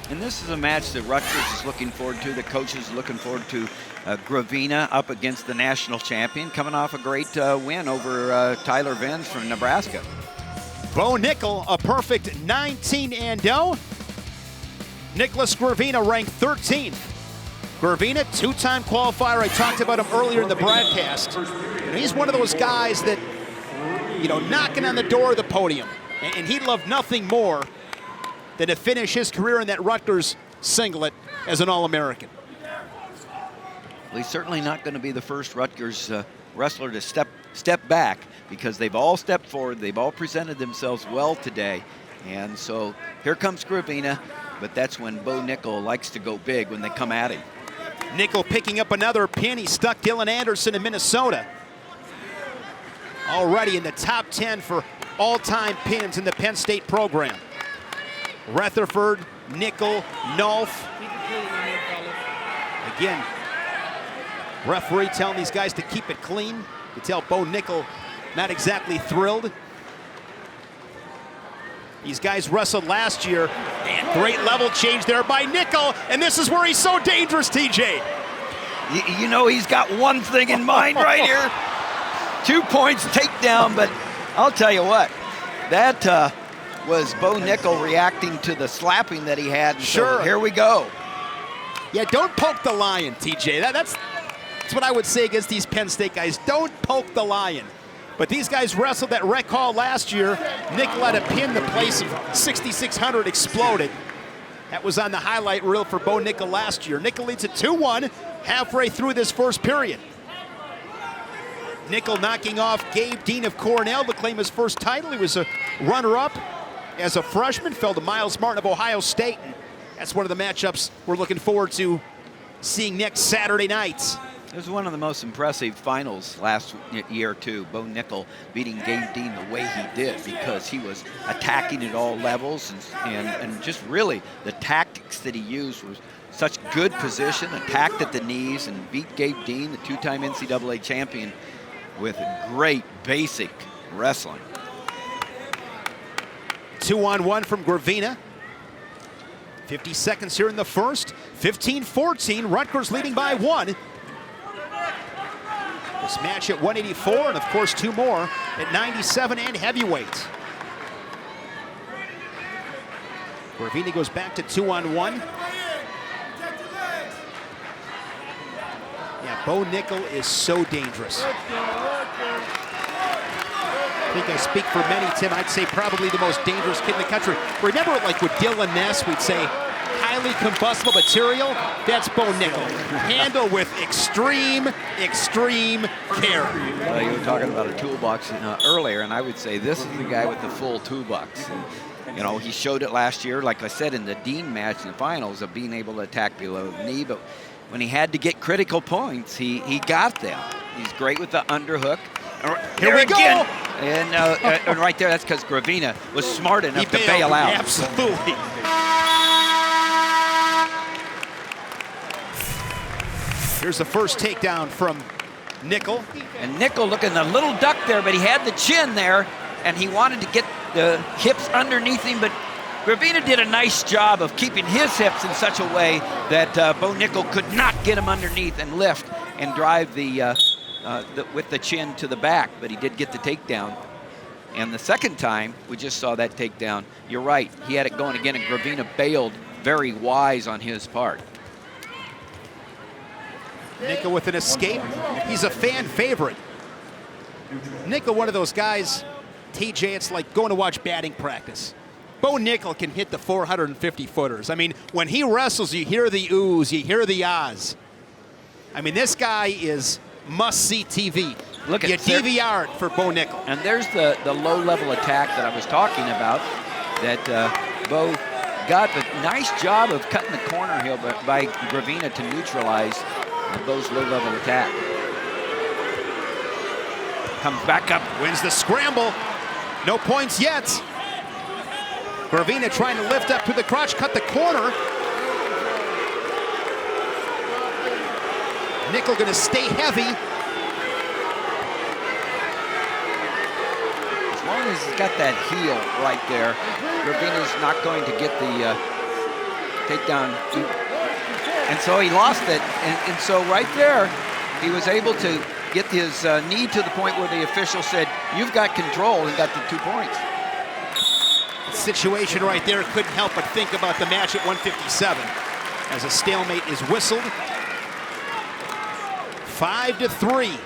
And this is a match that Rutgers is looking forward to. The coaches are looking forward to. Gravina up against the national champion, coming off a great win over Tyler Venz from Nebraska. Bo Nickal, a perfect 19-0. Nicholas Gravina ranked 13th. Gravina, two-time qualifier. I talked about him earlier in the broadcast. And he's one of those guys that, knocking on the door of the podium. And he'd love nothing more than to finish his career in that Rutgers singlet as an All-American. Well, he's certainly not going to be the first Rutgers wrestler to step back, because they've all stepped forward. They've all presented themselves well today. And so here comes Gravina, but that's when Bo Nickal likes to go big when they come at him. Nickal picking up another pin. He stuck Dylan Anderson in Minnesota. Already in the top 10 for all-time pins in the Penn State program. Rutherford, Nickal, Nolf. Again, referee telling these guys to keep it clean. You can tell Bo Nickal not exactly thrilled. These guys wrestled last year, and great level change there by Nickal, and this is where he's so dangerous, TJ. He's got one thing in mind right here. 2 points takedown, but I'll tell you what, that was Bo Nickal reacting to the slapping that he had. Sure. So here we go. Yeah, don't poke the lion, TJ. That's what I would say against these Penn State guys. Don't poke the lion. But these guys wrestled at Rec Hall last year. Nickal had a pin, the place of 6,600 exploded. That was on the highlight reel for Bo Nickal last year. Nickal leads at 2-1 halfway through this first period. Nickal knocking off Gabe Dean of Cornell to claim his first title. He was a runner-up as a freshman, fell to Miles Martin of Ohio State. That's one of the matchups we're looking forward to seeing next Saturday night. It was one of the most impressive finals last year, too. Bo Nickal beating Gabe Dean the way he did, because he was attacking at all levels, and just really the tactics that he used was such good position, attacked at the knees, and beat Gabe Dean, the two-time NCAA champion, with great basic wrestling. 2-on-1 from Gravina. 50 seconds here in the first. 15-14, Rutgers leading by 1. This match at 184, and of course 2 more at 97 and heavyweight. Gravina goes back to 2-on-1. Yeah, Bo Nickal is so dangerous. I think I speak for many, Tim. I'd say probably the most dangerous kid in the country. Remember, like with Dylan Ness, we'd say highly combustible material. That's Bo Nickal. Handle with extreme care. You were talking about a toolbox earlier, and I would say this is the guy with the full toolbox. And, he showed it last year, like I said, in the Dean match in the finals, of being able to attack below the knee. But when he had to get critical points, he got them. He's great with the underhook. Here we go. And right there, that's because Gravina was smart enough to bail out. Absolutely. Here's the first takedown from Nickal. And Nickal looking a little duck there, but he had the chin there, and he wanted to get the hips underneath him, but Gravina did a nice job of keeping his hips in such a way that Bo Nickal could not get him underneath and lift and drive with the chin to the back, but he did get the takedown. And the second time, we just saw that takedown. You're right, he had it going again, and Gravina bailed. Very wise on his part. Nickal with an escape. He's a fan favorite. Nickal, one of those guys, TJ, it's like going to watch batting practice. Bo Nickal can hit the 450-footers. I mean, when he wrestles, you hear the oohs, you hear the ahs. I mean, this guy is must-see TV. Look at you DVR it for Bo Nickal. And there's the low-level attack that I was talking about that Bo got. But nice job of cutting the corner heel by Gravina to neutralize Bo's low-level attack. Comes back up. Wins the scramble. No points yet. Gravina trying to lift up to the crotch, cut the corner. Nickal going to stay heavy. As long as he's got that heel right there, Gravina's not going to get takedown. And so he lost it. And so right there, he was able to get his knee to the point where the official said, you've got control, and got the 2 points. Situation right there, couldn't help but think about the match at 157 as a stalemate is whistled. 5-3.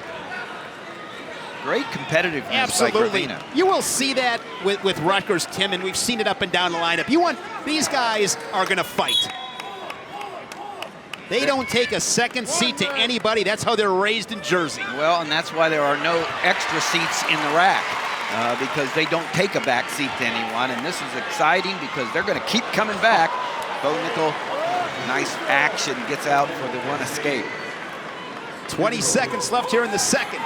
Great competitiveness Absolutely. by Gravina. You will see that with Rutgers, Tim, and we've seen it up and down the lineup. These guys are going to fight. They don't take a second seat to anybody. That's how they're raised in Jersey. Well, and that's why there are no extra seats in the rack, because they don't take a back seat to anyone. And this is exciting because they're going to keep coming back. Bo Nickal, nice action, gets out for the one escape. 20 seconds left here in the second.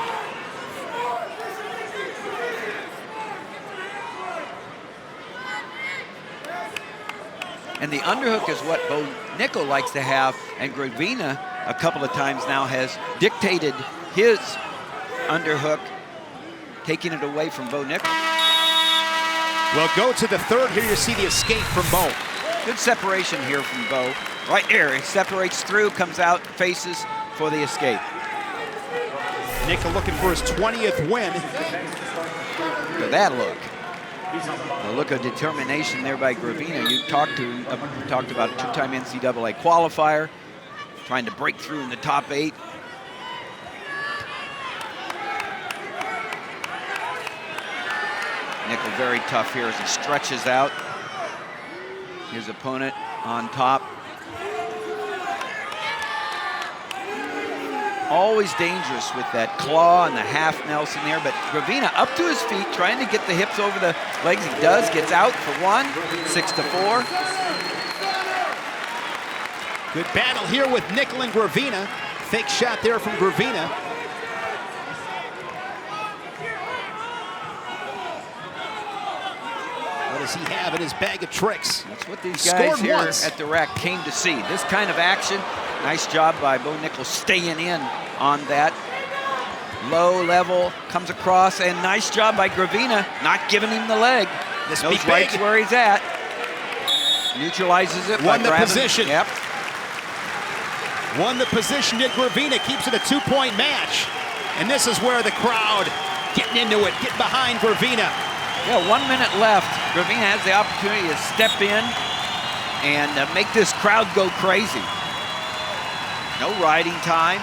And the underhook is what Bo Nickal likes to have, and Gravina a couple of times now has dictated his underhook, taking it away from Bo Nickal. We'll go to the third. Here you see the escape from Bo. Good separation here from Bo. Right there, he separates through, comes out, faces for the escape. Nickal looking for his 20th win. Look at that look. The look of determination there by Gravina. You talked about a two-time NCAA qualifier, trying to break through in the top 8. Nickal very tough here as he stretches out his opponent on top. Always dangerous with that claw and the half Nelson there, but Gravina up to his feet, trying to get the hips over the legs. He does, gets out for 1, 6-4. Good battle here with Nickal and Gravina. Fake shot there from Gravina. What does he have in his bag of tricks? That's what these guys here at the rack came to see. This kind of action. Nice job by Bo Nickal staying in on that. Low level, comes across, and nice job by Gravina, not giving him the leg. This knows right where he's at. Neutralizes it. Won the position. Yep. Won the position to Gravina, keeps it a 2-point match. And this is where the crowd getting into it, get behind Gravina. Yeah, 1 minute left. Gravina has the opportunity to step in and make this crowd go crazy. No riding time.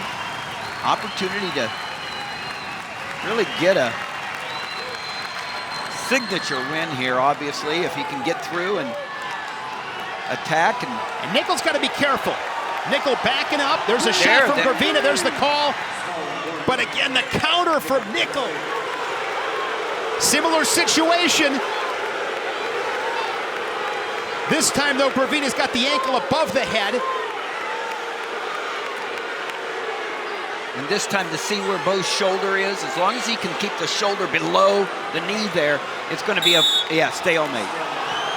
Opportunity to really get a signature win here, obviously, if he can get through and attack. And Nickal's got to be careful. Nickal backing up. There's a shot from Gravina. There's the call. But again, the counter from Nickal. Similar situation. This time, though, Gravina's got the ankle above the head. And this time to see where Bo's shoulder is. As long as he can keep the shoulder below the knee there, it's going to be a stalemate.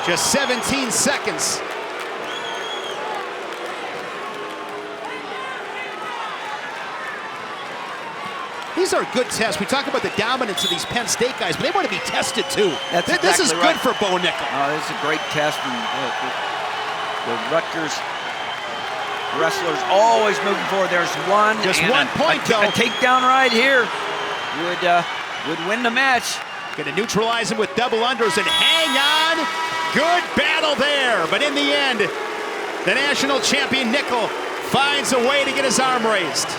Just 17 seconds. These are good tests. We talk about the dominance of these Penn State guys, but they want to be tested too. This is good for Bo Nickal. Oh, this is a great test. And the Rutgers wrestlers always moving forward. There's one. Just 1 point, though. A takedown right here would win the match. Going to neutralize him with double unders and hang on. Good battle there. But in the end, the national champion Nickal finds a way to get his arm raised.